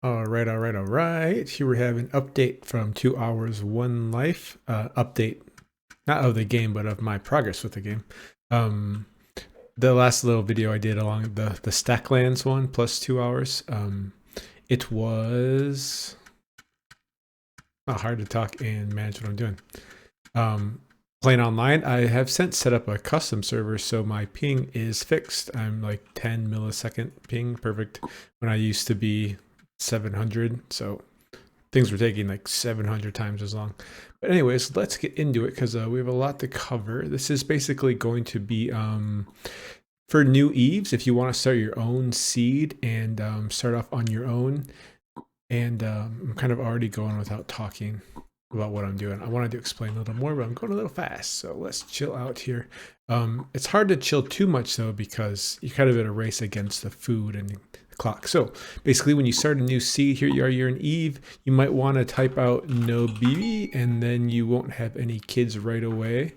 All right. Here we have an update from 2 Hours One Life. Update, not of the game, but of my progress with the game. Um, the last little video I did along the Stacklands one plus 2 hours. It was not hard to talk and manage what I'm doing. Playing online, I have since set up a custom server, so my ping is fixed. I'm like 10 millisecond ping, perfect. When I used to be 700, so things were taking like 700 times as long. But anyways, let's get into it because we have a lot to cover. This is basically going to be for new Eves, if you want to start your own seed and start off on your own. And I'm kind of already going without talking about what I'm doing. I wanted to explain a little more, but I'm going a little fast, so let's chill out here. It's hard to chill too much though, because you're kind of at a race against the food and the clock. So basically, when you start a new seed, here you are, you're an Eve, you might want to type out no baby, and then you won't have any kids right away.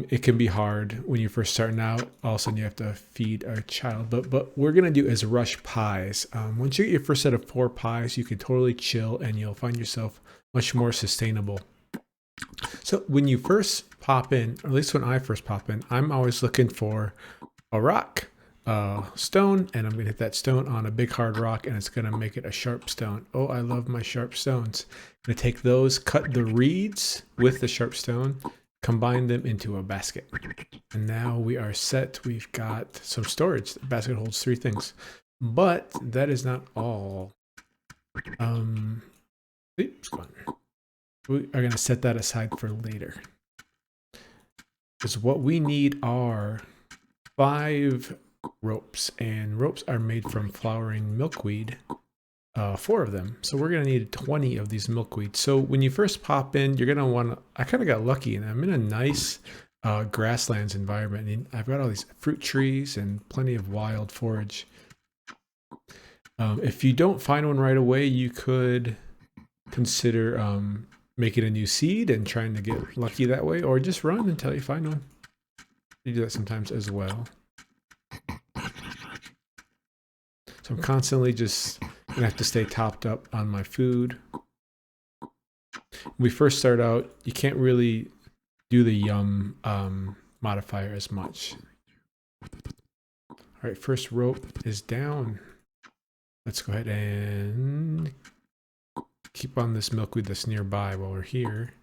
It can be hard when you're first starting out. All of a sudden you have to feed a child, but what we're gonna do is rush pies. Once you get your first set of 4 pies, you can totally chill and you'll find yourself much more sustainable. So when you first pop in, or at least when I first pop in, I'm always looking for a rock, stone, and I'm gonna hit that stone on a big hard rock, and it's gonna make it a sharp stone. Oh, I love my sharp stones. I'm gonna take those, cut the reeds with the sharp stone, combine them into a basket, and now we are set. We've got some storage. The basket holds 3 things, but that is not all. Oops, we are going to set that aside for later, because what we need are 5 ropes, and ropes are made from flowering milkweed. 4 of them. So we're going to need 20 of these milkweed. So when you first pop in, you're going to want to, I kind of got lucky and I'm in a nice grasslands environment. And I've got all these fruit trees and plenty of wild forage. If you don't find one right away, you could consider making a new seed and trying to get lucky that way, or just run until you find one. You do that sometimes as well. So I'm constantly just gonna have to stay topped up on my food. When we first start out, you can't really do the yum modifier as much. All right, first rope is down. Let's go ahead and keep on this milkweed that's nearby while we're here,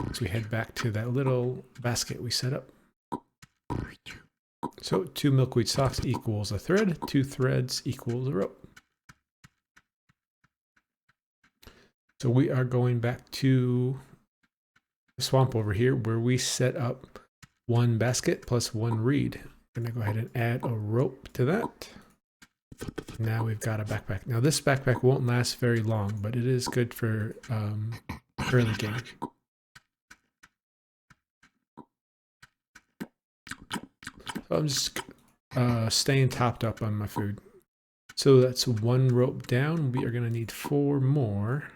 as we head back to that little basket we set up. So 2 milkweed stalks equals a thread, 2 threads equals a rope. So we are going back to the swamp over here where we set up 1 basket plus 1 reed. I'm gonna go ahead and add a rope to that. Now we've got a backpack. Now this backpack won't last very long, but it is good for early game. So I'm just staying topped up on my food. So that's 1 rope down. We are gonna need 4 more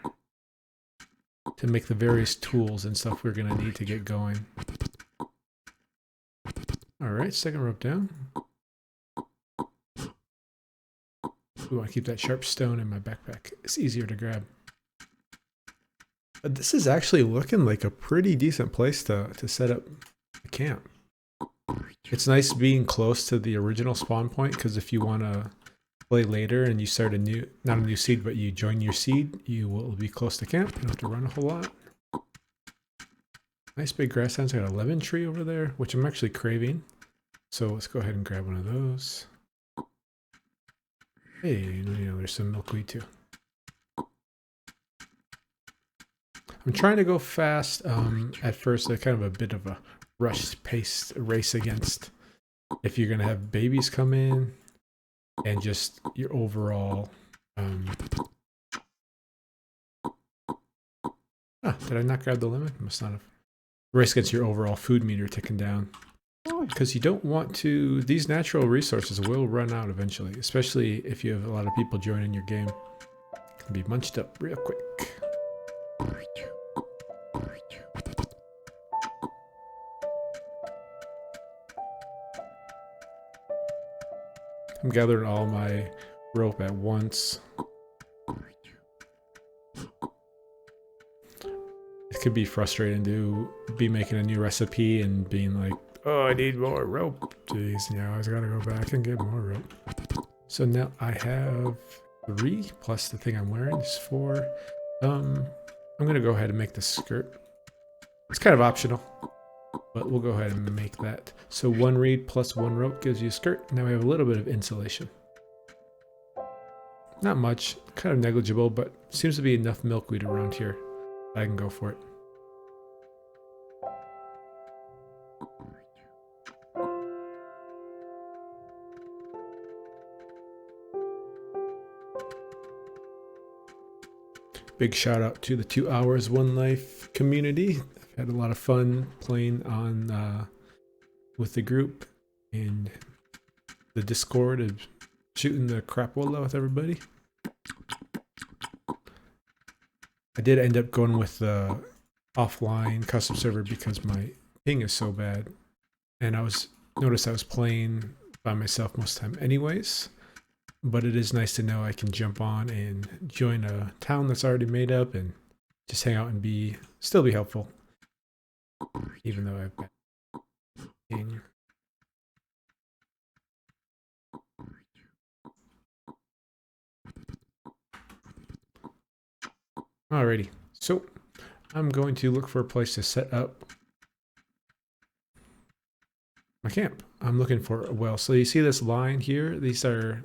to make the various tools and stuff we're gonna need to get going. All right, second rope down. We want to keep that sharp stone in my backpack. It's easier to grab. But this is actually looking like a pretty decent place to set up a camp. It's nice being close to the original spawn point, because if you want to play later and you start a new, not a new seed, but you join your seed, you will be close to camp. You don't have to run a whole lot. Nice big grasslands. I got a lemon tree over there, which I'm actually craving. So let's go ahead and grab one of those. Hey, you know, there's some milkweed too. I'm trying to go fast at first. Kind of a bit of a rushed paced race against if you're going to have babies come in and just your overall did I not grab the lemon? Must not have. Race against your overall food meter ticking down, because you don't want to, these natural resources will run out eventually, especially if you have a lot of people joining your game. It can be munched up real quick. I'm gathering all my rope at once. It could be frustrating to be making a new recipe and being like, oh, I need more rope. Jeez, now I gotta go back and get more rope. So now I have 3 plus the thing I'm wearing is 4. I'm gonna go ahead and make the skirt. It's kind of optional, but we'll go ahead and make that. So 1 reed plus 1 rope gives you a skirt. Now we have a little bit of insulation. Not much, kind of negligible, but seems to be enough milkweed around here. I can go for it. Big shout out to the 2 Hours 1 Life community. I've had a lot of fun playing on with the group and the Discord and shooting the crapola with everybody. I did end up going with the offline custom server because my ping is so bad, and noticed I was playing by myself most of the time anyways. But it is nice to know I can jump on and join a town that's already made up and just hang out and still be helpful, even though I've been ping. Alrighty, so I'm going to look for a place to set up my camp. I'm looking for a well. So you see this line here? These are,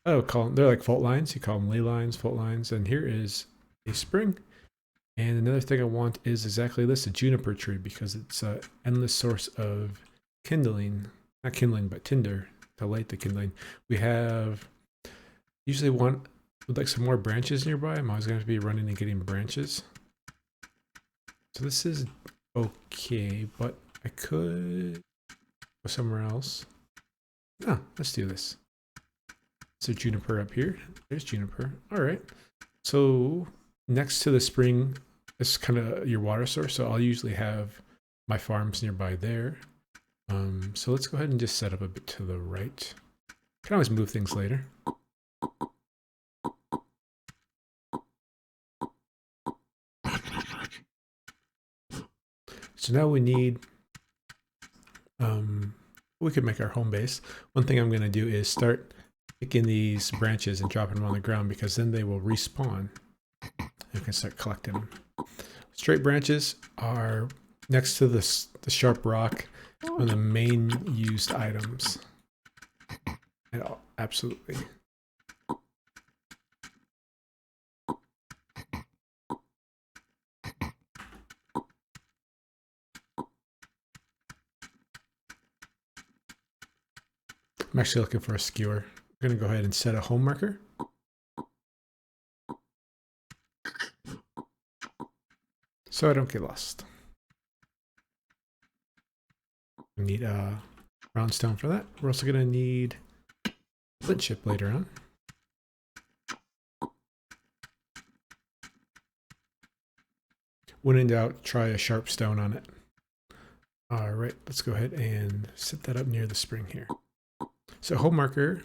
they're like fault lines. You call them ley lines, fault lines. And here is a spring. And another thing I want is exactly this, a juniper tree, because it's an endless source of kindling. Not kindling, but tinder to light the kindling. We have usually would like some more branches nearby. I'm always going to be running and getting branches. So this is okay, but I could go somewhere else. Ah, let's do this. So juniper up here. There's juniper. All right. So next to the spring is kind of your water source. So I'll usually have my farms nearby there. So let's go ahead and just set up a bit to the right. Can always move things later. So now we need, we could make our home base. One thing I'm going to do is start picking these branches and dropping them on the ground, because then they will respawn. And we can start collecting them. Straight branches are next to the sharp rock, one of the main used items. And absolutely. I'm actually looking for a skewer. I'm going to go ahead and set a home marker. So I don't get lost. We need a round stone for that. We're also going to need flint chip later on. When in doubt, try a sharp stone on it. All right, let's go ahead and set that up near the spring here. So home marker,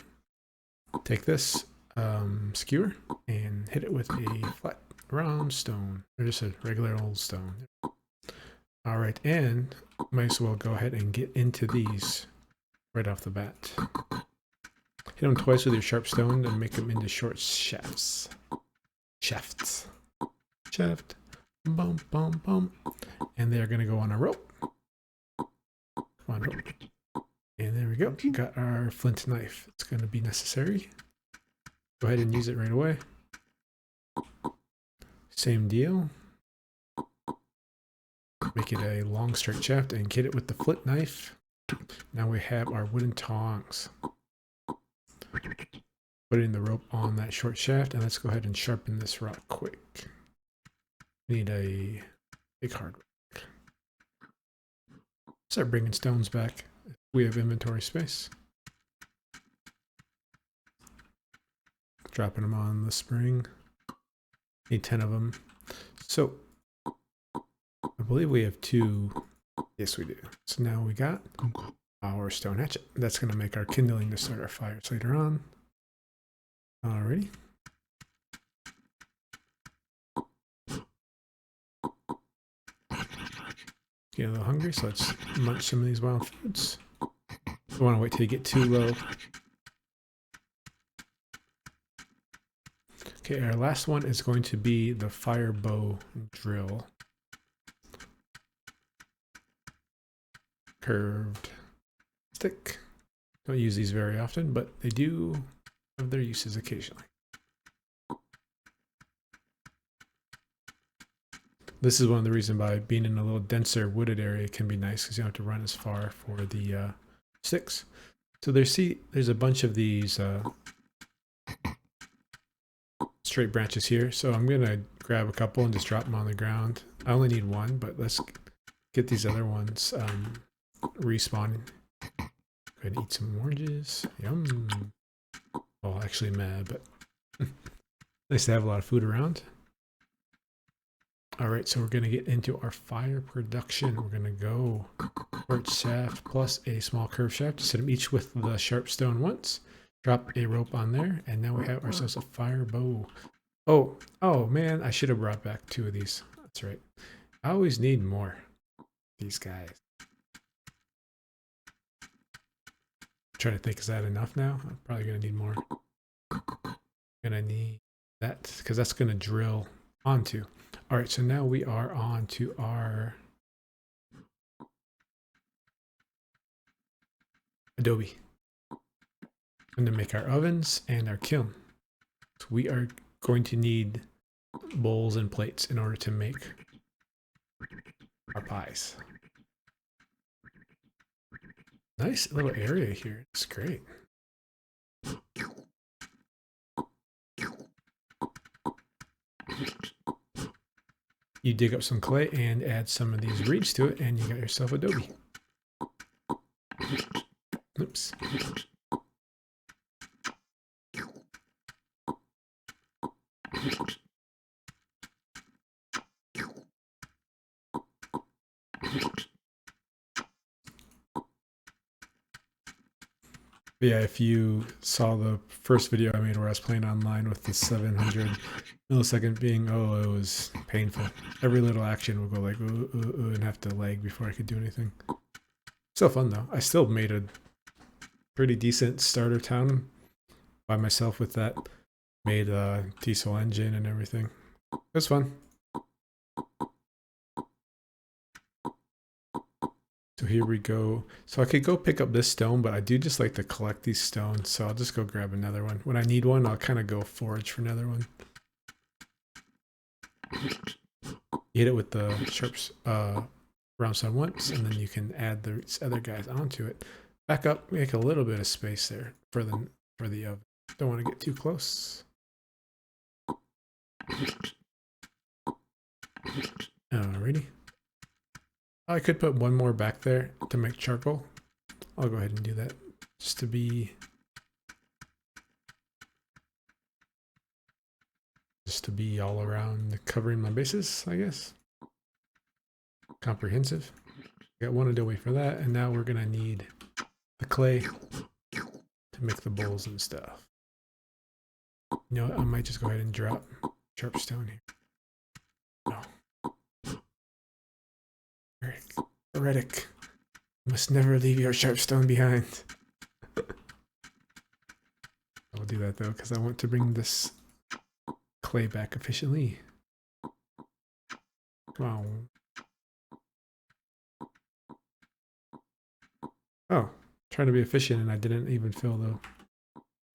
take this skewer and hit it with a flat round stone, or just a regular old stone. All right, and might as well go ahead and get into these right off the bat. Hit them twice with your sharp stone and make them into short shafts. Shafts. Shaft. Bum, bum, bum. And they're going to go on a rope. On rope. And there we go. Got our flint knife. It's going to be necessary. Go ahead and use it right away. Same deal. Make it a long straight shaft and get it with the flint knife. Now we have our wooden tongs. Putting the rope on that short shaft, and let's go ahead and sharpen this rock quick. Need a big hard rock. Start bringing stones back. We have inventory space. Dropping them on the spring. Need 10 of them. So I believe we have 2. Yes, we do. So now we got our stone hatchet. That's going to make our kindling to start our fires later on. Alrighty. Getting a little hungry, so let's munch some of these wild foods. Don't want to wait till you get too low. Okay, our last one is going to be the fire bow drill. Curved stick. Don't use these very often, but they do have their uses occasionally. This is one of the reasons by being in a little denser wooded area can be nice because you don't have to run as far for the sticks. So there's a bunch of these straight branches here. So I'm going to grab a couple and just drop them on the ground. I only need one, but let's get these other ones respawning. Go ahead and eat some oranges. Yum. Well, actually mad, but nice to have a lot of food around. All right, so we're going to get into our fire production. We're going to go torch shaft plus a small curved shaft. Set them each with the sharp stone once. Drop a rope on there, and now we have ourselves a fire bow. Oh man, I should have brought back 2 of these. That's right. I always need more. These guys. I'm trying to think, is that enough now? I'm probably going to need more. Gonna need that because that's going to drill onto. All right, so now we are on to our Adobe. I'm going to make our ovens and our kiln. So we are going to need bowls and plates in order to make our pies. Nice little area here. It's great. You dig up some clay and add some of these reeds to it, and you got yourself adobe. Oops. Yeah, if you saw the first video I made where I was playing online with the 700 millisecond ping, oh, it was painful. Every little action would go like, and have to lag before I could do anything. Still fun though. I still made a pretty decent starter town by myself with that. Made a diesel engine and everything. It was fun. So here we go. So I could go pick up this stone, but I do just like to collect these stones. So I'll just go grab another one. When I need one, I'll kind of go forage for another one. You hit it with the sharps round stone once, and then you can add the other guys onto it. Back up, make a little bit of space there for the oven. Don't want to get too close. Alrighty. I could put one more back there to make charcoal. I'll go ahead and do that just to be all around covering my bases, I guess. Comprehensive. Got one adobe for that, and now we're gonna need the clay to make the bowls and stuff. You know what? I might just go ahead and drop sharp stone here. No. Heretic, must never leave your sharp stone behind. I'll do that though, because I want to bring this clay back efficiently. Come on. Oh, trying to be efficient and I didn't even fill the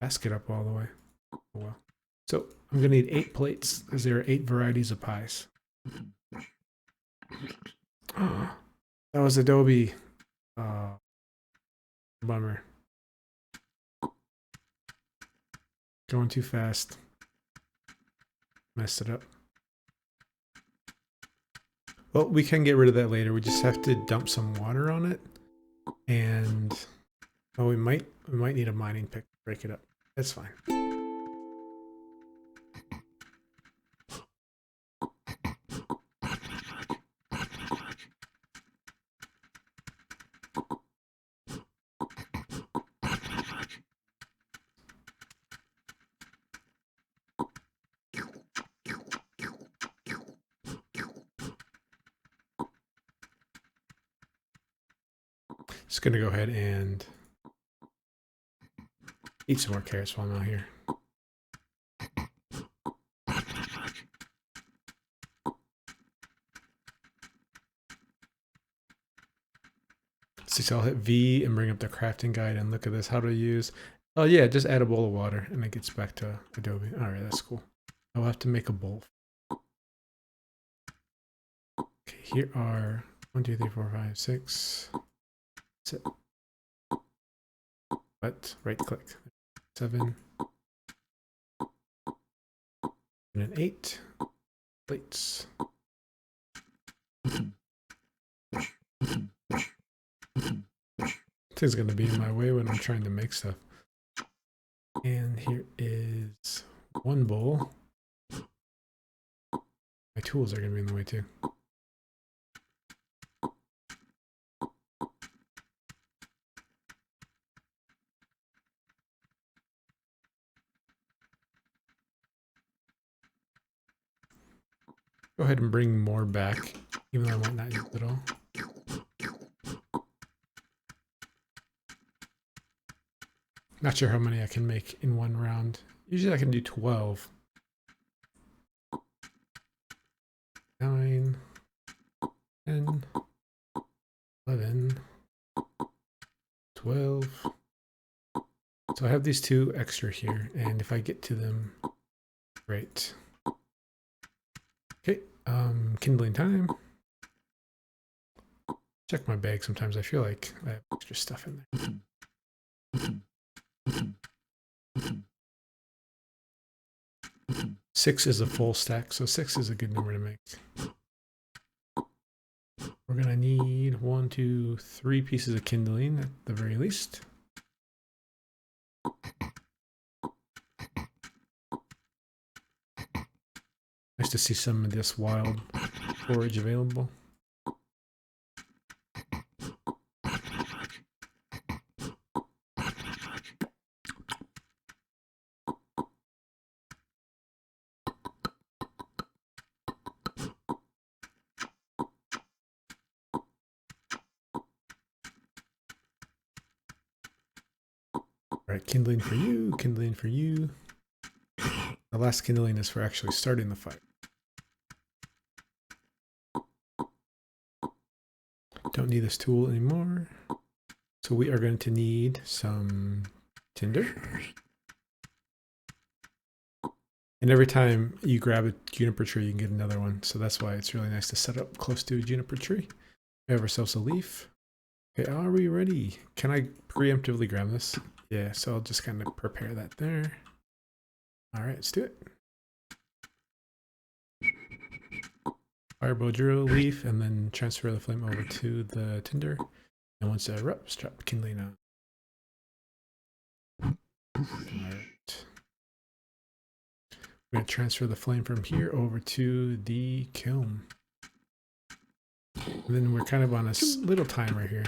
basket up all the way. Oh well. So I'm gonna need 8 plates because there are 8 varieties of pies. That was adobe. Bummer. Going too fast. Messed it up. Well, we can get rid of that later. We just have to dump some water on it. And oh, we might need a mining pick to break it up. That's fine. Just gonna go ahead and eat some more carrots while I'm out here. So I'll hit V and bring up the crafting guide and look at this. How to use. Oh yeah, just add a bowl of water and it gets back to Adobe. All right, that's cool. I'll have to make a bowl. Okay, here are 1, 2, 3, 4, 5, 6. That's it. But right click. 7 and an 8 plates. This is going to be in my way when I'm trying to make stuff. And here is 1 bowl. My tools are going to be in the way too. Go ahead and bring more back, even though I might not use it all. Not sure how many I can make in one round. Usually I can do 12. 9, 10, 11, 12. So I have these 2 extra here, and if I get to them, great. Okay, kindling time. Check my bag sometimes. I feel like I have extra stuff in there. 6 is a full stack, so 6 is a good number to make. We're gonna need 1, 2, 3 pieces of kindling at the very least. Nice to see some of this wild forage available. Alright, kindling for you, kindling for you. The last kindling is for actually starting the fire. Don't need this tool anymore. So we are going to need some tinder. And every time you grab a juniper tree, you can get another one. So that's why it's really nice to set up close to a juniper tree. We have ourselves a leaf. Okay, are we ready? Can I preemptively grab this? Yeah, so I'll just kind of prepare that there. All right, let's do it. Firebow drill leaf, and then transfer the flame over to the tinder. And once it erupts, drop kindling on. All right. We're going to transfer the flame from here over to the kiln. And then we're kind of on a little timer here.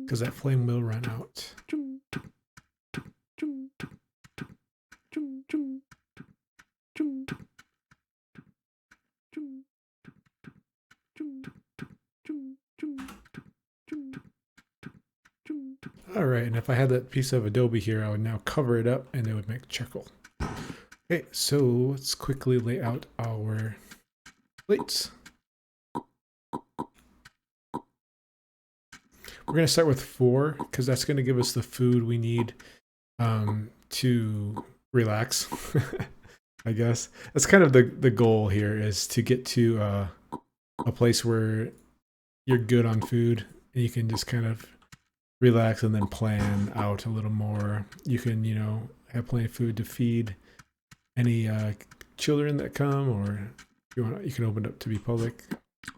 Because that flame will run out. All right, and if I had that piece of adobe here, I would now cover it up and it would make charcoal. Okay, so let's quickly lay out our plates. We're going to start with 4 because that's going to give us the food we need to relax. I guess that's kind of the goal here, is to get to a place where you're good on food and you can just kind of relax and then plan out a little more. You can, you know, have plenty of food to feed any children that come, or if you want, you can open it up to be public.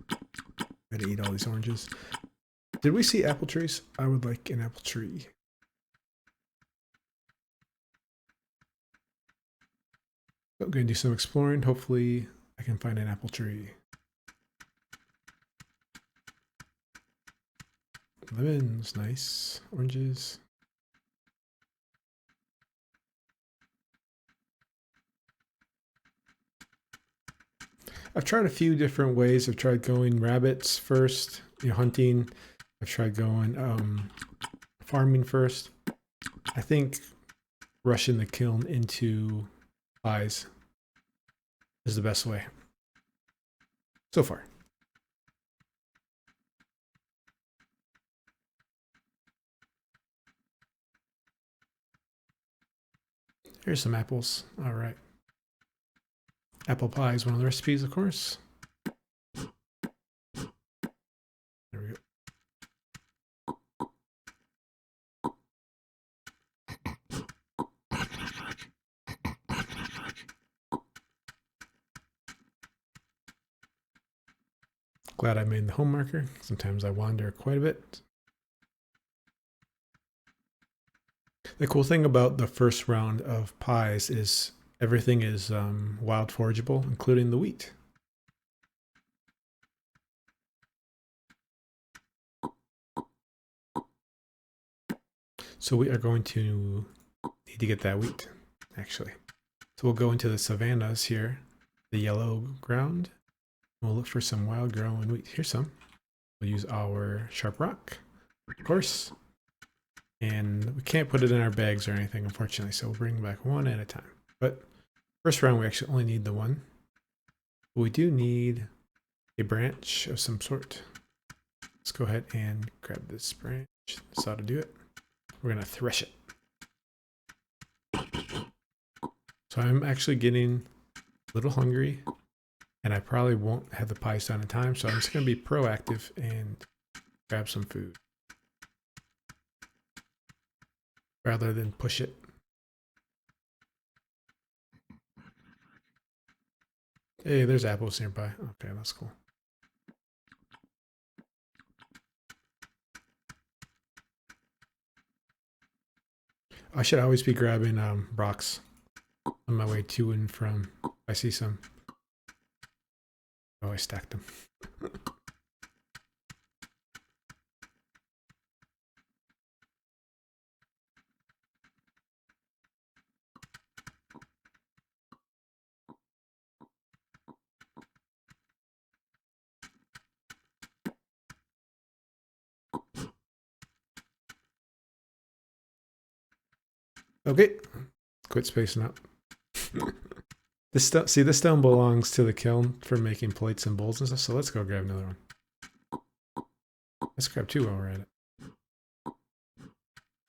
I'm gonna eat all these oranges. Did we see apple trees? I would like an apple tree. So I'm gonna do some exploring. Hopefully I can find an apple tree. Lemons, nice. Oranges. I've tried a few different ways. I've tried going rabbits first, hunting. I've tried going farming first. I think rushing the kiln into pies is the best way so far. Here's some apples. All right. Apple pie is one of the recipes, of course. There we go. Glad I made the home marker. Sometimes I wander quite a bit. The cool thing about the first round of pies is everything is wild forageable, including the wheat. So we are going to need to get that wheat, actually. So we'll go into the savannas here, the yellow ground. We'll look for some wild growing wheat. Here's some. We'll use our sharp rock, of course. And we can't put it in our bags or anything, unfortunately, so we'll bring back one at a time. But first round, we actually only need the one. But we do need a branch of some sort. Let's go ahead and grab this branch. This ought to do it. We're going to thresh it. So I'm actually getting a little hungry, and I probably won't have the pies done in time, so I'm just going to be proactive and grab some food rather than push it. Hey, there's apples nearby. Okay, that's cool. I should always be grabbing rocks on my way to and from. I see some. Oh, I stacked them. Okay, quit spacing out. This stone, see, this stone belongs to the kiln for making plates and bowls and stuff. So let's go grab another one. Let's grab two while we're at it.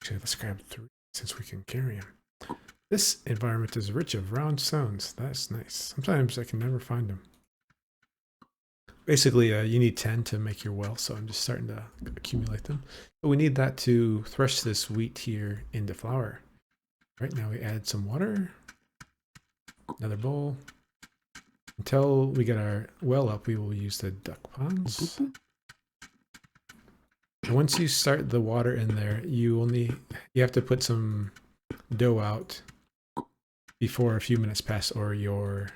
Actually, let's grab three since we can carry them. This environment is rich of round stones. That's nice. Sometimes I can never find them. Basically, you need 10 to make your well, so I'm just starting to accumulate them. But we need that to thresh this wheat here into flour. Right now we add some water. Another bowl. Until we get our well up, we will use the duck ponds. And once you start the water in there, you have to put some dough out before a few minutes pass, or your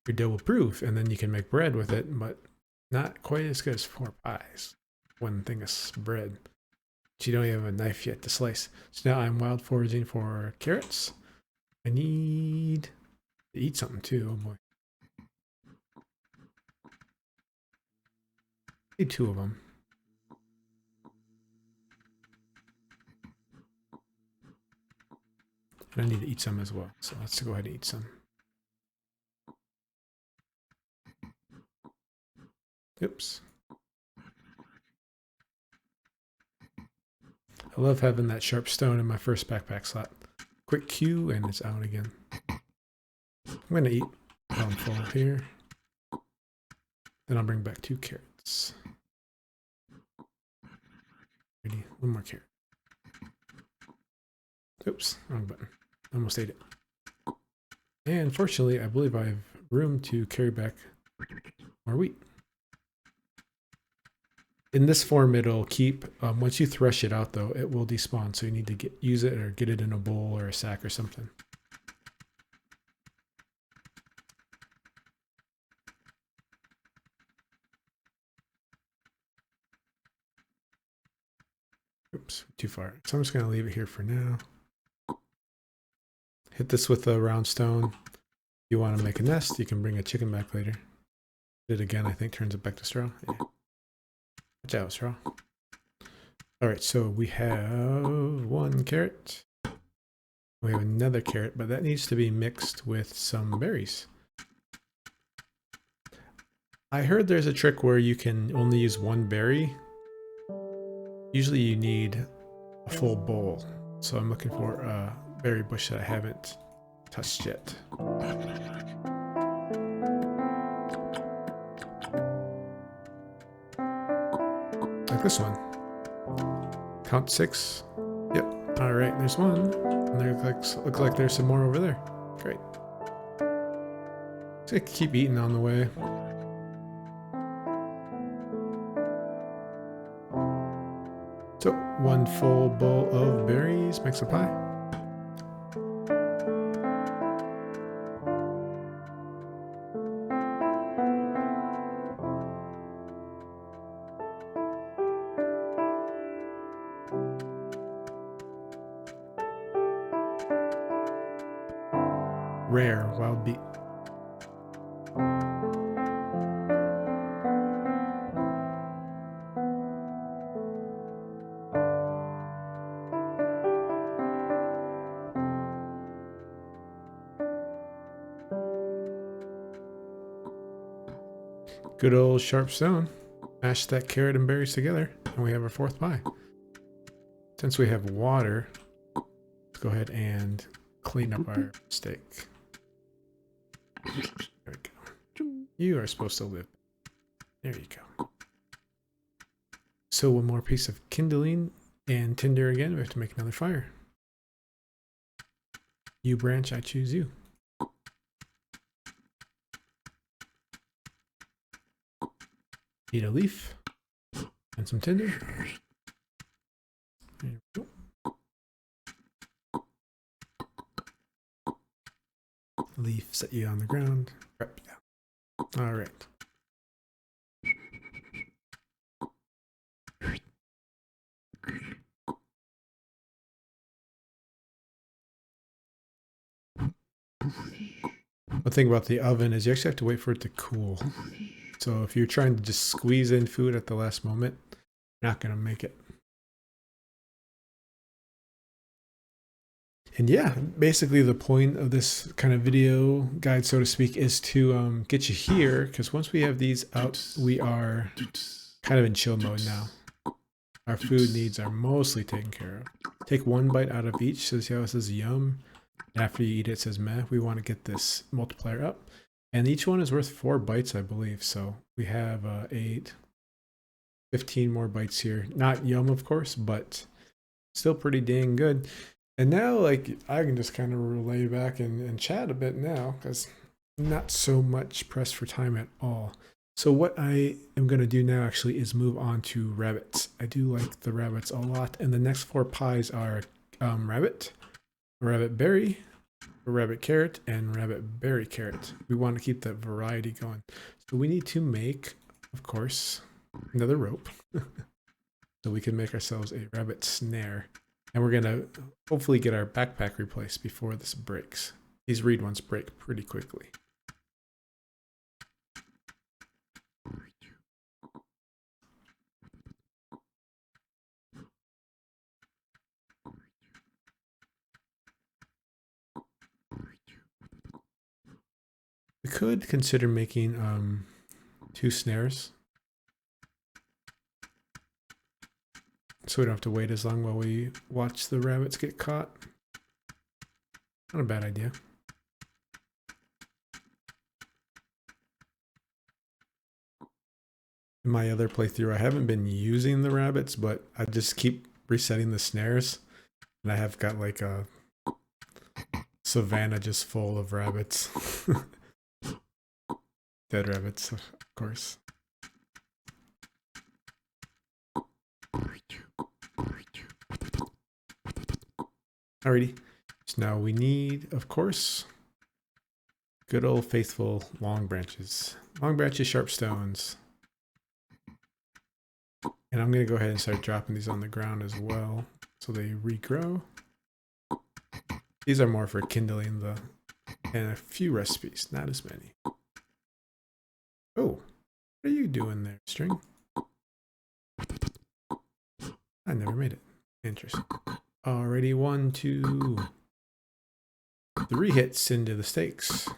dough will proof, and then you can make bread with it, but not quite as good as 4 pies. One thing is bread. But you don't even have a knife yet to slice. So now I'm wild foraging for carrots. I need to eat something too. Oh boy. I need 2 of them. And I need to eat some as well. So let's go ahead and eat some. Oops. I love having that sharp stone in my first backpack slot. Quick Q and it's out again. I'm going to eat while I'm full here. Then I'll bring back 2 carrots. Ready? 1 more carrot. Oops, wrong button. Almost ate it. And fortunately, I believe I have room to carry back more wheat. In this form, it'll keep, once you thresh it out though, it will despawn. So you need to use it or get it in a bowl or a sack or something. Oops, too far. So I'm just going to leave it here for now. Hit this with a round stone. you want to make a nest, you can bring a chicken back later. It again, I think, turns it back to straw. Yeah. Watch out, straw. Alright, so we have 1 carrot. We have another carrot, but that needs to be mixed with some berries. I heard there's a trick where you can only use 1 berry. Usually you need a full bowl. So I'm looking for a berry bush that I haven't touched yet. Like this one. Count 6. Yep. Alright, there's 1. And there looks like there's some more over there. Great. Just keep eating on the way. So, 1 full bowl of berries makes a pie. Rare wild beet. Good old sharp stone. Mash that carrot and berries together, and we have our 4th pie. Since we have water, let's go ahead and clean up our steak. There we go. You are supposed to live. There you go. So 1 more piece of kindling and tinder again. We have to make another fire. You branch, I choose you. Need a leaf and some tinder. There we go. Leaf, set you on the ground. Prep, yeah. All right. One thing about the oven is you actually have to wait for it to cool. So if you're trying to just squeeze in food at the last moment, you're not going to make it. And yeah, basically the point of this kind of video guide, so to speak, is to get you here, because once we have these out, we are kind of in chill mode now. Our food needs are mostly taken care of. Take 1 bite out of each, so see how it says yum? And after you eat it, it says meh. We want to get this multiplier up. And each one is worth 4 bites, I believe. So we have 8, 15 more bites here. Not yum, of course, but still pretty dang good. And now, like, I can just kind of lay back and chat a bit now, because I'm not so much pressed for time at all. So what I am going to do now actually is move on to rabbits. I do like the rabbits a lot. And the next 4 pies are rabbit, rabbit berry, rabbit carrot, and rabbit berry carrot. We want to keep that variety going. So we need to make, of course, another rope. So we can make ourselves a rabbit snare. And we're going to hopefully get our backpack replaced before this breaks. These reed ones break pretty quickly. We could consider making 2 snares, so we don't have to wait as long while we watch the rabbits get caught. Not a bad idea. In my other playthrough, I haven't been using the rabbits, but I just keep resetting the snares, and I have got like a savannah just full of rabbits. Dead rabbits, of course. Alrighty, so now we need, of course, good old faithful long branches. Long branches, sharp stones. And I'm going to go ahead and start dropping these on the ground as well, so they regrow. These are more for kindling the And a few recipes, not as many. Oh, what are you doing there, string? I never made it. Interesting. Already 1, 2, 3 hits into the stakes.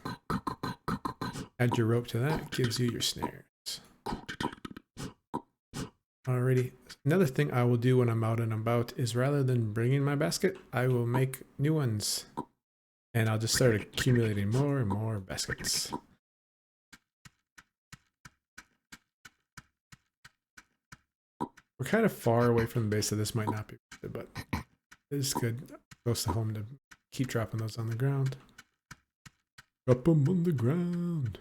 Add your rope to that, gives you your snares. Alrighty. Another thing I will do when I'm out and about is rather than bringing my basket, I will make new ones. And I'll just start accumulating more and more baskets. We're kind of far away from the base, so this might not be worth it, but it is good. Close to home to keep dropping those on the ground. Drop them on the ground.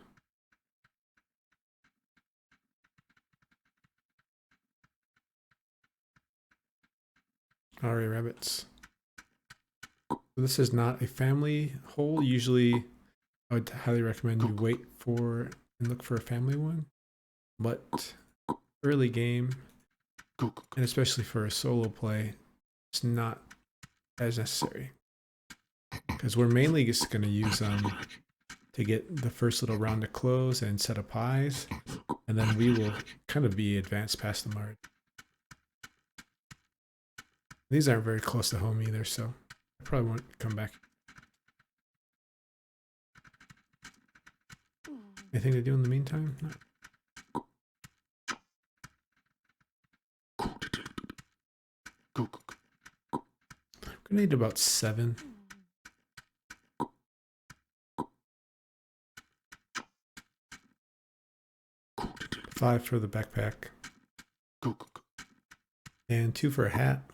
Alright, rabbits. So this is not a family hole. Usually, I would highly recommend you wait for and look for a family one. But early game, and especially for a solo play, it's not as necessary. Because we're mainly just going to use them to get the first little round of clothes and set up pies. And then we will kind of be advanced past them already. These aren't very close to home either, so I probably won't come back. Anything to do in the meantime? No. We're gonna need about 7. 5 for the backpack. And 2 for a hat.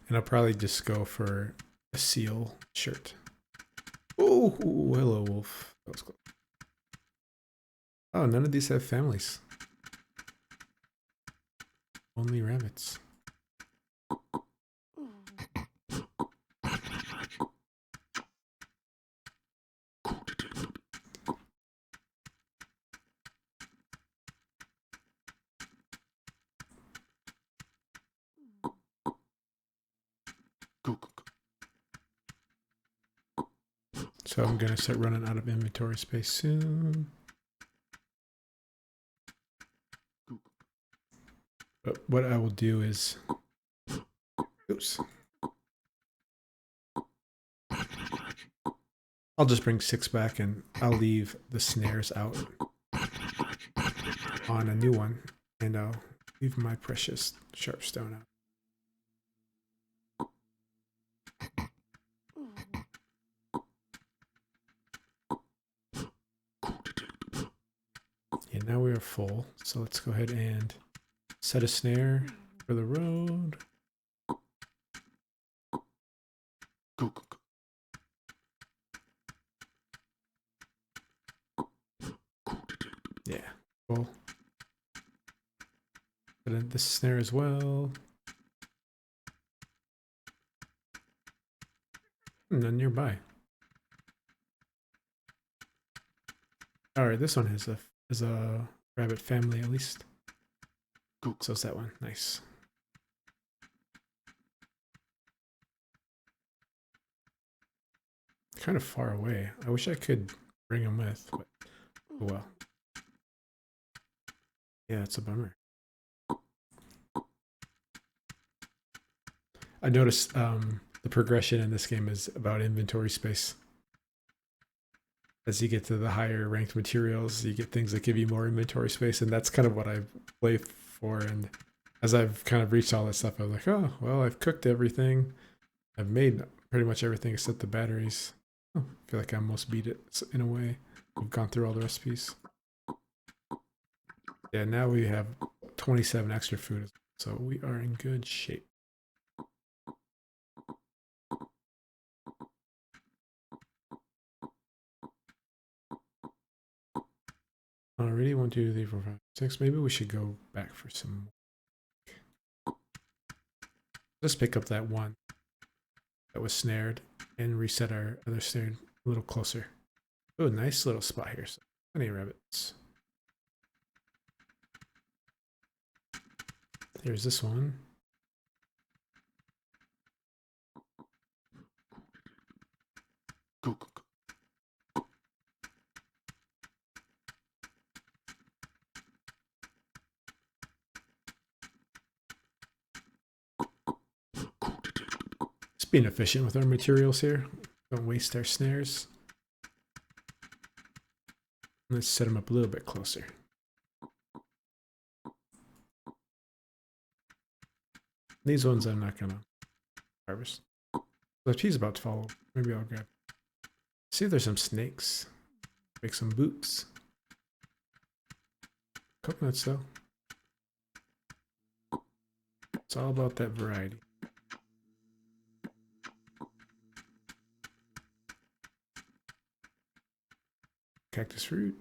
And I'll probably just go for a seal shirt. Oh, hello, wolf. That was close. Oh, none of these have families. Only rabbits. So I'm going to start running out of inventory space soon. But what I will do is... Oops. I'll just bring 6 back and I'll leave the snares out on a new one. And I'll leave my precious sharpstone out. Yeah, now we are full. So let's go ahead and set a snare for the road. Yeah, full. Put in this snare as well. None nearby. Alright, this one is a rabbit family at least. So it's that one. Nice. Kind of far away. I wish I could bring them with, but oh well. Yeah, it's a bummer. I noticed the progression in this game is about inventory space. As you get to the higher ranked materials, you get things that give you more inventory space, and that's kind of what I play for. And as I've kind of reached all that stuff, I was like, oh, well, I've cooked everything. I've made pretty much everything except the batteries. Oh, I feel like I almost beat it in a way. We've gone through all the recipes. Yeah, now we have 27 extra food, so we are in good shape. Already 1, 2, 3, 4, 5, 6. Maybe we should go back for some more. Let's pick up that one that was snared and reset our other snared a little closer. Oh, nice little spot here. So plenty of rabbits. There's this one. Just being efficient with our materials here. Don't waste our snares. Let's set them up a little bit closer. These ones I'm not gonna harvest. The cheese about to fall. Maybe I'll grab. See if there's some snakes. Make some boots. Coconuts though. It's all about that variety. Cactus fruit.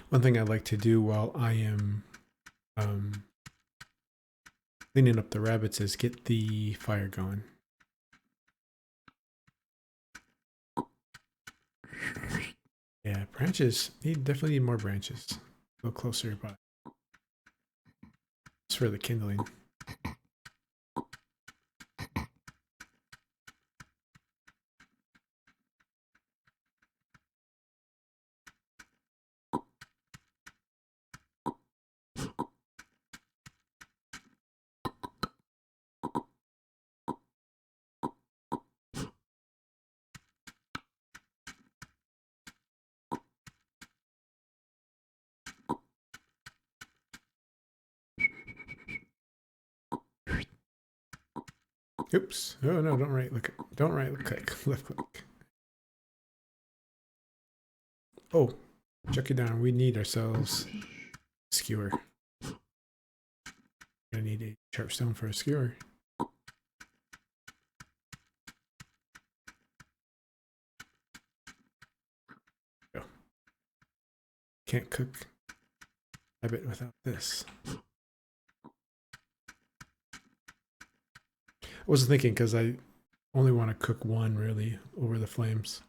One thing I like to do while I am cleaning up the rabbits is get the fire going. Yeah, branches. Definitely need more branches. A little closer, but it's for the kindling. Oops. Oh no, don't right click. Don't right click. Left click. Oh, check it down. We need ourselves a skewer. We're gonna need a sharp stone for a skewer. Go. Can't cook a bit without this. I wasn't thinking because I only want to cook one really over the flames.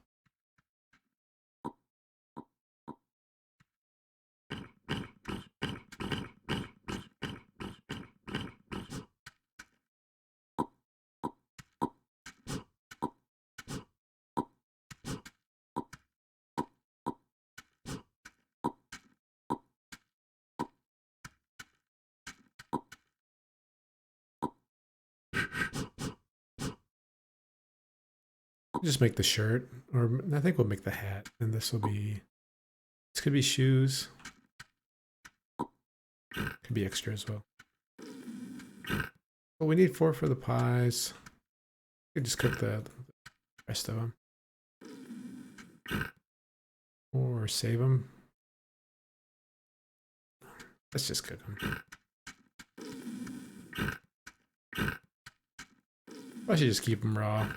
Just make the shirt, or I think we'll make the hat, and this could be shoes. Could be extra as well. But we need 4 for the pies. We could just cook the rest of them. Or save them. Let's just cook them. I should just keep them raw.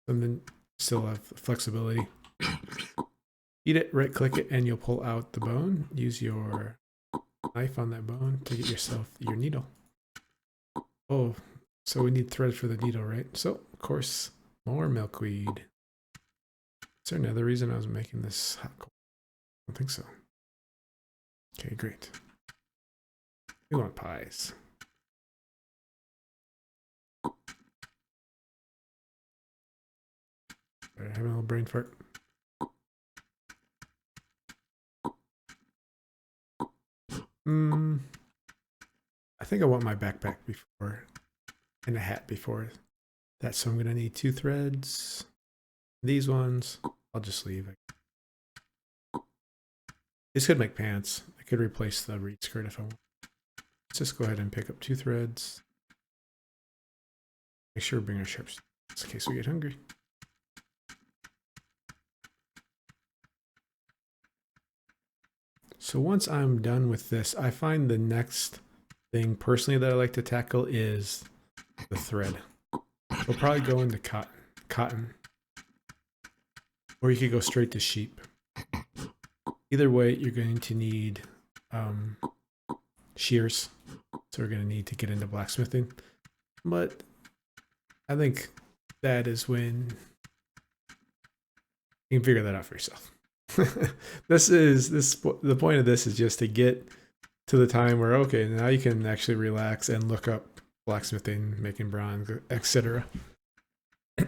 And then still have flexibility. Eat it, right click it, and you'll pull out the bone. Use your knife on that bone to get yourself your needle. Oh, so we need thread for the needle, right? So, of course, more milkweed. Is there another reason I was making this hot coal? I don't think so. Okay, great. We want pies. Sorry, having a little brain fart. I think I want my backpack before, and a hat before that, so I'm gonna need 2 threads. These ones, I'll just leave. This could make pants. I could replace the reed skirt if I want. Let's just go ahead and pick up 2 threads. Make sure we bring our sharps in case we get hungry. So once I'm done with this, I find the next thing personally that I like to tackle is the thread. We'll probably go into cotton, or you could go straight to sheep. Either way, you're going to need shears, so we're going to need to get into blacksmithing. But I think that is when You can figure that out for yourself. The point of this is just to get to the time where, okay, now you can actually relax and look up blacksmithing, making bronze, etc.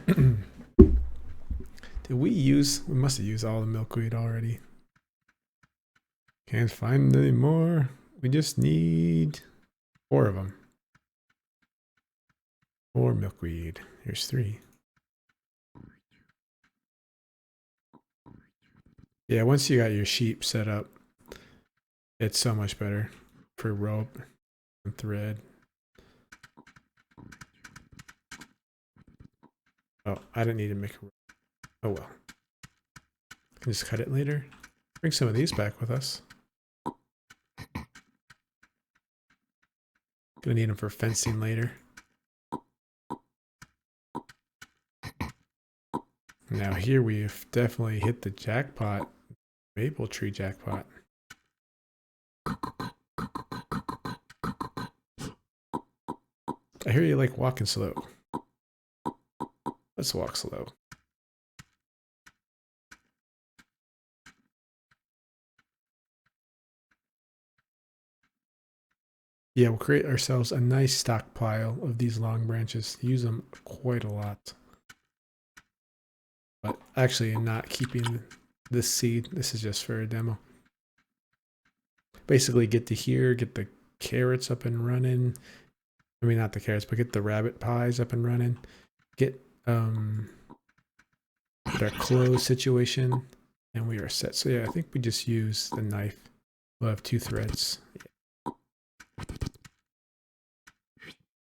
Did we must have used all the milkweed already. Can't find any more. We just need 4 of them. 4 milkweed. Here's 3. Yeah, once you got your sheep set up, it's so much better for rope and thread. Oh, I didn't need to make a rope. Oh well. I can just cut it later. Bring some of these back with us. Gonna need them for fencing later. Now here we've definitely hit the jackpot. Maple tree jackpot. I hear you like walking slow. Let's walk slow. Yeah, we'll create ourselves a nice stockpile of these long branches. Use them quite a lot. But actually, I'm not keeping this seed. This is just for a demo. Basically, get to here, get the carrots up and running. I mean, not the carrots, but get the rabbit pies up and running. Get our clothes situation, and we are set. So yeah, I think we just use the knife. We'll have 2 threads. Yeah.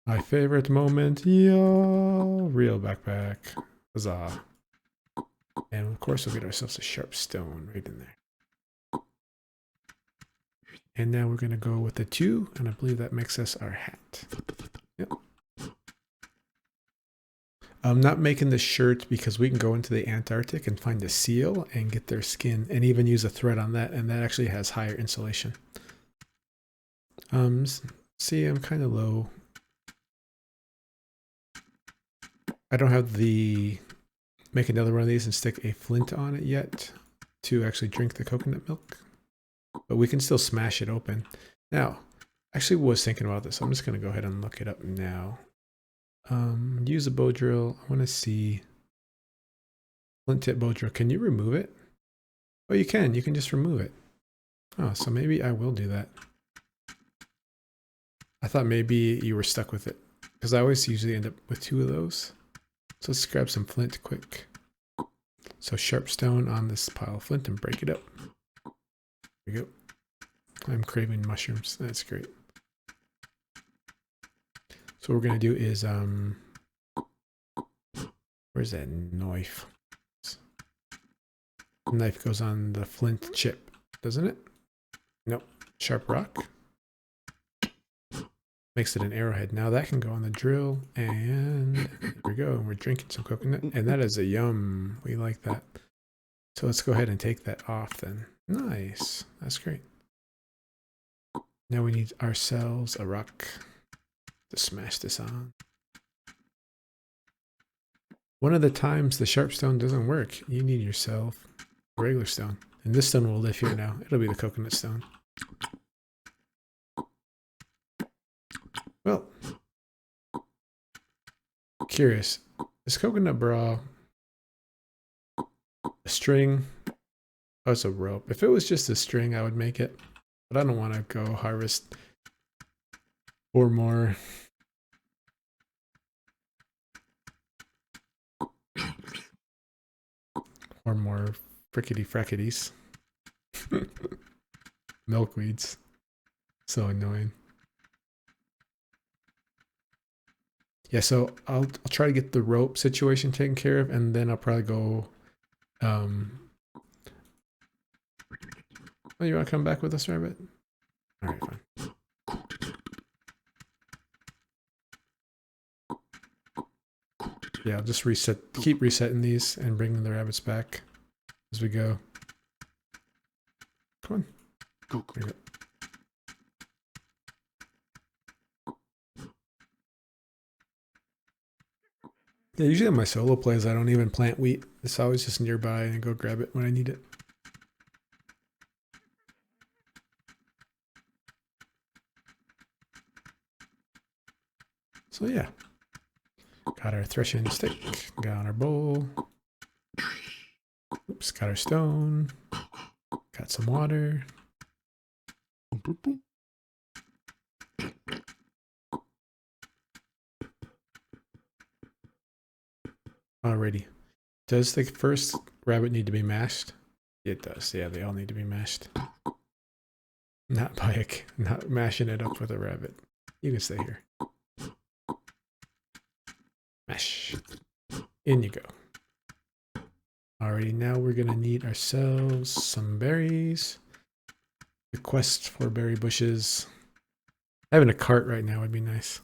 My favorite moment, yo, real backpack, huzzah. And of course we'll get ourselves a sharp stone right in there. And now we're gonna go with the 2, and I believe that makes us our hat. Yep. I'm not making this shirt because we can go into the Antarctic and find a seal and get their skin and even use a thread on that, and that actually has higher insulation. See, I'm kind of low. I don't have the make another one of these and stick a flint on it yet to actually drink the coconut milk, but we can still smash it open. Now, actually was thinking about this. I'm just going to go ahead and look it up now. Use a bow drill. I want to see flint tip bow drill. Can you remove it? Oh, you can. You can just remove it. Oh, so maybe I will do that. I thought maybe you were stuck with it because I always usually end up with 2 of those. So let's grab some flint quick. So sharp stone on this pile of flint and break it up. There we go. I'm craving mushrooms. That's great. So what we're gonna do is where's that knife? The knife goes on the flint chip, doesn't it? Nope. Sharp rock. Makes it an arrowhead. Now that can go on the drill, and there we go. And we're drinking some coconut, and that is a yum. We like that. So let's go ahead and take that off then. Nice. That's great. Now we need ourselves a rock to smash this on. One of the times the sharp stone doesn't work, you need yourself a regular stone. And this stone will live here now. It'll be the coconut stone. Well, curious. Is coconut bra a string? Oh, it's a rope. If it was just a string, I would make it. But I don't want to go harvest 4 more. Or more frickety frackities. Milkweeds. So annoying. Yeah, so I'll try to get the rope situation taken care of, and then I'll probably go. Oh, you want to come back with us, Rabbit? All right, fine. Yeah, I'll just keep resetting these and bringing the rabbits back as we go. Come on. Go. Yeah, usually on my solo plays, I don't even plant wheat. It's always just nearby and I go grab it when I need it. So yeah, got our threshing stick, got our bowl. Oops, got our stone. Got some water. Alrighty. Does the first rabbit need to be mashed? It does. Yeah, they all need to be mashed. Not mashing it up with a rabbit. You can stay here. Mash. In you go. Alrighty, now we're gonna need ourselves some berries. Request for berry bushes. Having a cart right now would be nice.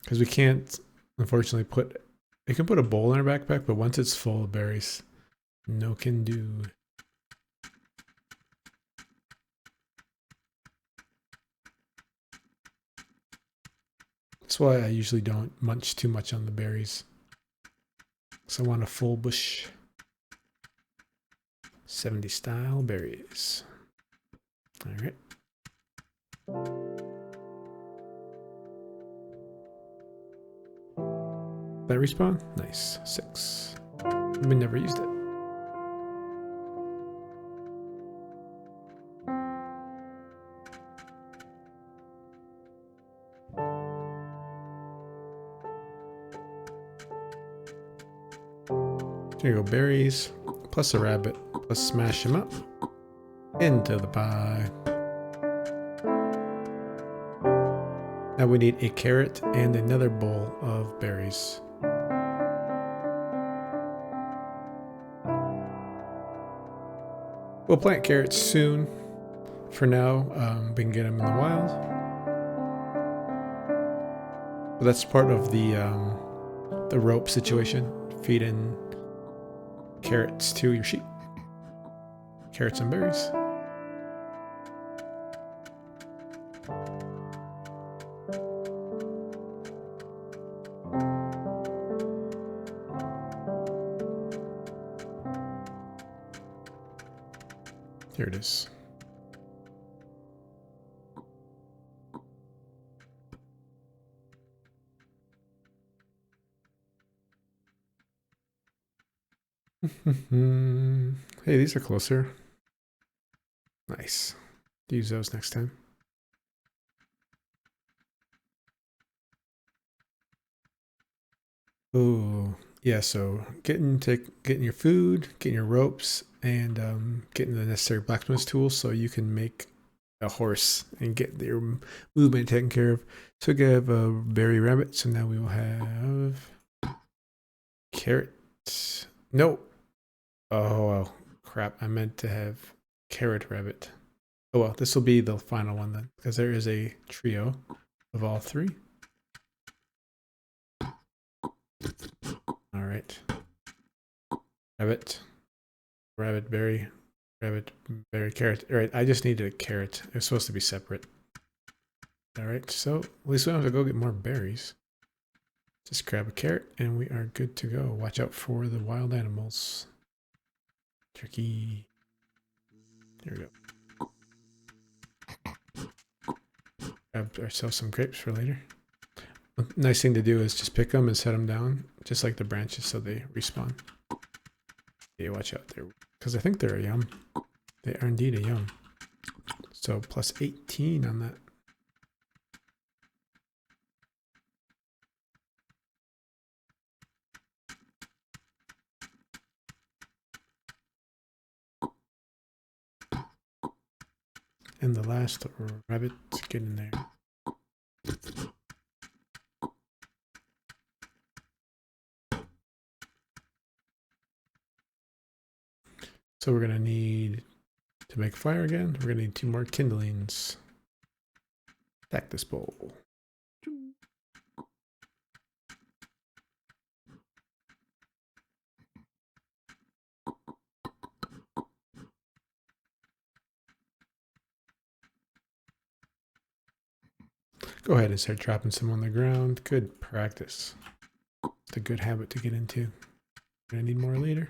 Because we can't, unfortunately, put... We can put a bowl in our backpack, but once it's full of berries, no can do. That's why I usually don't munch too much on the berries. So I want a full bush. 70 style berries. Alright. That respawn? Nice. 6. We never used it. Here you go, berries, plus a rabbit, plus smash them up into the pie. Now we need a carrot and another bowl of berries. We'll plant carrots soon. For now, we can get them in the wild. But that's part of the rope situation, feeding carrots to your sheep. Carrots and berries. Here it is. Hey, these are closer. Nice. Use those next time. Oh, yeah, so getting your food, getting your ropes, and getting the necessary blacksmith tools so you can make a horse and get your movement taken care of. So we have a berry rabbit, so now we will have carrot. No. Oh, well, crap. I meant to have carrot rabbit. Oh well, this will be the final one then, because there is a trio of all three. All right. Rabbit, rabbit berry, carrot. All right, I just needed a carrot. It's supposed to be separate. All right, so at least we don't have to go get more berries. Just grab a carrot and we are good to go. Watch out for the wild animals. Turkey. There we go. Grab ourselves some grapes for later. A nice thing to do is just pick them and set them down, just like the branches, so they respawn. Yeah, watch out there, because I think they're a yum. They are indeed a yum. So plus 18 on that. And the last rabbit, get in there. So we're gonna need to make fire again. We're gonna need 2 more kindlings. Stack this bowl. Go ahead and start dropping some on the ground. Good practice. It's a good habit to get into. Gonna need more later.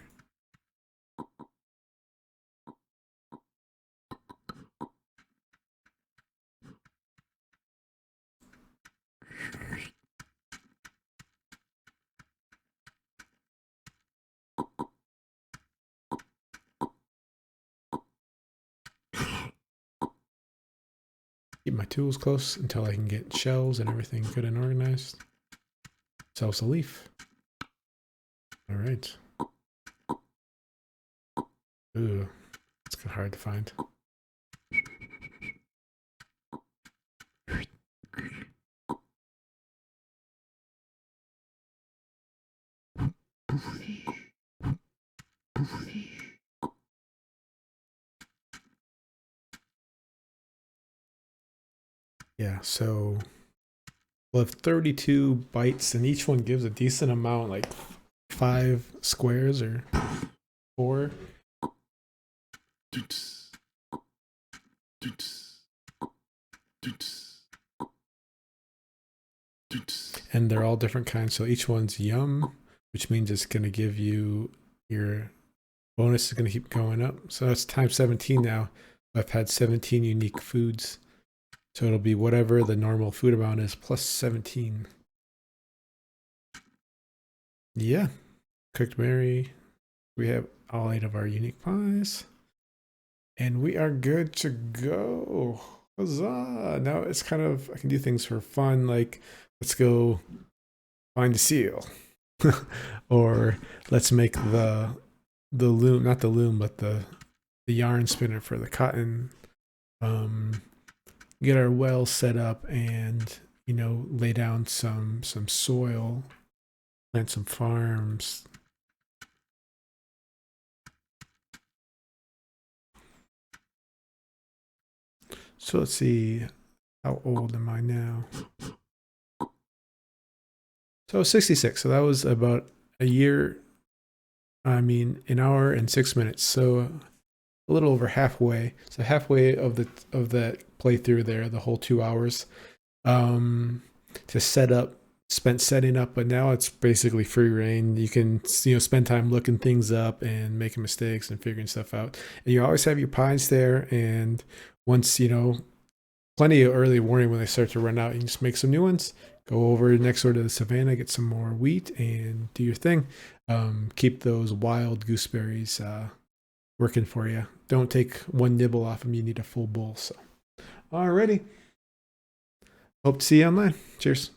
Keep my tools close until I can get shelves and everything good and organized. Sells a leaf. All right. Ooh, it's hard to find. Yeah, so we'll have 32 bytes, and each one gives a decent amount, like 5 squares or 4. And they're all different kinds. So each one's yum, which means it's going to give you your bonus is going to keep going up. So that's times 17 now. I've had 17 unique foods. So it'll be whatever the normal food amount is plus 17. Yeah. Cooked Mary. We have all 8 of our unique pies. And we are good to go. Huzzah! Now it's kind of, I can do things for fun, like let's go find a seal. Or let's make the loom, not the loom, but the yarn spinner for the cotton. Get our well set up and, you know, lay down some soil, plant some farms. So let's see, how old am I now? So 66. So that was about a year. I mean, an hour and 6 minutes. So a little over halfway. So halfway of that playthrough there, the whole 2 hours. To set up, spent setting up, but now it's basically free reign. You can, you know, spend time looking things up and making mistakes and figuring stuff out. And you always have your pies there. And once, you know, plenty of early warning when they start to run out, you can just make some new ones. Go over next door to the savannah, get some more wheat, and do your thing. Keep those wild gooseberries working for you. Don't take one nibble off them. You need a full bowl. So, alrighty. Hope to see you online. Cheers.